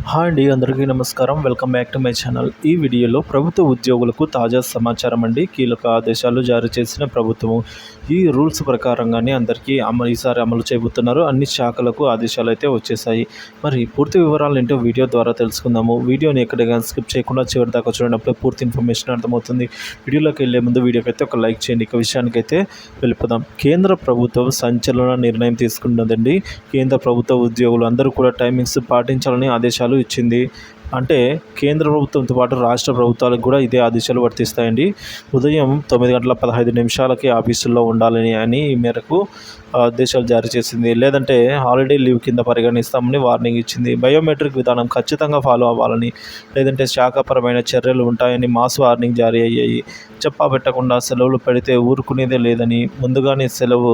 Hi అండి, అందరికీ నమస్కారం. Welcome back to my channel. ఈ వీడియోలో ప్రభుత్వ ఉద్యోగులకు తాజా సమాచారం అండి. కీలక ఆదేశాలు జారీ చేసిన ప్రభుత్వము ఈ రూల్స్ ప్రకారంగానే అందరికీ ఈసారి అమలు చేయబోతున్నారు. అన్ని శాఖలకు ఆదేశాలు అయితే వచ్చేసాయి. మరి పూర్తి వివరాలు ఏంటో వీడియో ద్వారా తెలుసుకుందాము. వీడియోని ఎక్కడికైనా స్కిప్ చేయకుండా చివరి దాకా చూడనప్పుడు పూర్తి ఇన్ఫర్మేషన్ అర్థమవుతుంది. వీడియోలోకి వెళ్ళే ముందు వీడియోకైతే ఒక లైక్ చేయండి. ఇక విషయానికైతే వెళ్ళిపోదాం. కేంద్ర ప్రభుత్వం సంచలన నిర్ణయం తీసుకున్నదండి. కేంద్ర ప్రభుత్వ ఉద్యోగులు అందరూ కూడా టైమింగ్స్ పాటించాలని ఆదేశాలు ఇచ్చింది. అంటే కేంద్ర ప్రభుత్వంతో పాటు రాష్ట్ర ప్రభుత్వాలకు కూడా ఇదే ఆదేశాలు వర్తిస్తాయండి. ఉదయం 9:15 ఆఫీసుల్లో ఉండాలని ఈ మేరకు ఆదేశాలు జారీ చేసింది. లేదంటే హాలిడే లీవ్ కింద పరిగణిస్తామని వార్నింగ్ ఇచ్చింది. బయోమెట్రిక్ విధానం ఖచ్చితంగా ఫాలో అవ్వాలని, లేదంటే శాఖాపరమైన చర్యలు ఉంటాయని మాస్ వార్నింగ్ జారీ అయ్యాయి. చెప్పాబెట్టకుండా సెలవులు పెడితే ఊరుకునేదే లేదని, ముందుగానే సెలవు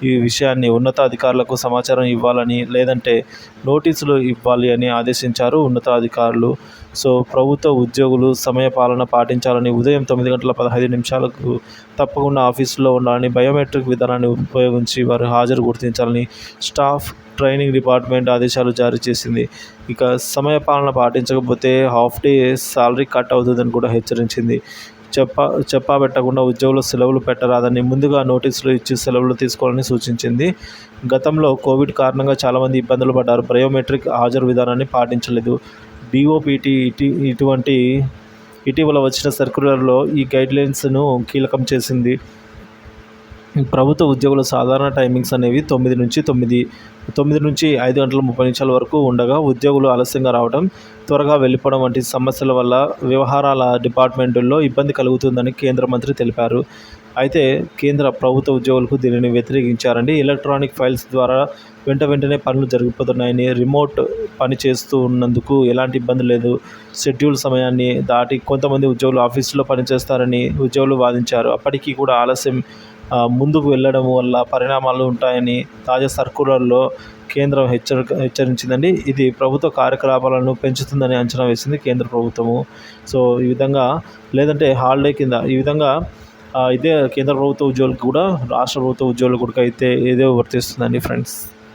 ఈ విషయాన్ని ఉన్నతాధికారులకు సమాచారం ఇవ్వాలని, లేదంటే నోటీసులు ఇవ్వాలి అని ఆదేశించారు ఉన్నతాధికారులు. సో ప్రభుత్వ ఉద్యోగులు సమయపాలన పాటించాలని, ఉదయం 9:15 తప్పకుండా ఆఫీసులో ఉండాలని, బయోమెట్రిక్ విధానాన్ని ఉపయోగించి వారు హాజరు గుర్తించాలని స్టాఫ్ ట్రైనింగ్ డిపార్ట్మెంట్ ఆదేశాలు జారీ చేసింది. ఇక సమయపాలన పాటించకపోతే హాఫ్ డే సాలరీ కట్ అవుతుందని కూడా హెచ్చరించింది. చెప్పాబెట్టకుండా ఉద్యోగులు సెలవులు పెట్టరాదని, ముందుగా నోటీసులు ఇచ్చి సెలవులు తీసుకోవాలని సూచించింది. గతంలో కోవిడ్ కారణంగా చాలామంది ఇబ్బందులు పడ్డారు. బయోమెట్రిక్ హాజరు విధానాన్ని పాటించలేదు. డిఓపిటి ఇటీవల వచ్చిన సర్క్యులర్లో ఈ గైడ్లైన్స్ను కీలకం చేసింది. ప్రభుత్వ ఉద్యోగుల సాధారణ టైమింగ్స్ అనేవి 9 నుంచి 5:30 వరకు ఉండగా, ఉద్యోగులు ఆలస్యంగా రావడం, త్వరగా వెళ్ళిపోవడం వంటి సమస్యల వల్ల వ్యవహారాల డిపార్ట్మెంటుల్లో ఇబ్బంది కలుగుతుందని కేంద్ర మంత్రి తెలిపారు. అయితే కేంద్ర ప్రభుత్వ ఉద్యోగులకు దీనిని వ్యతిరేకించారండి. ఎలక్ట్రానిక్ ఫైల్స్ ద్వారా వెంటనే పనులు జరిగిపోతున్నాయని, రిమోట్ పని చేస్తూ ఉన్నందుకు ఎలాంటి ఇబ్బంది లేదు, షెడ్యూల్ సమయాన్ని దాటి కొంతమంది ఉద్యోగులు ఆఫీసులో పనిచేస్తారని ఉద్యోగులు వాదించారు. అప్పటికీ కూడా ఆలస్యం ముందుకు వెళ్ళడం వల్ల పరిణామాలు ఉంటాయని తాజా సర్క్యులర్లో కేంద్రం హెచ్చరించిందండి. ఇది ప్రభుత్వ కార్యకలాపాలను పెంచుతుందని అంచనా వేసింది కేంద్ర ప్రభుత్వము. సో ఈ విధంగా, లేదంటే హాలిడే కింద ఈ విధంగా ఇదే కేంద్ర ప్రభుత్వ ఉద్యోగులకు కూడా రాష్ట్ర ప్రభుత్వ ఉద్యోగులకు కూడా అయితే ఇదే వర్తిస్తుందండి ఫ్రెండ్స్.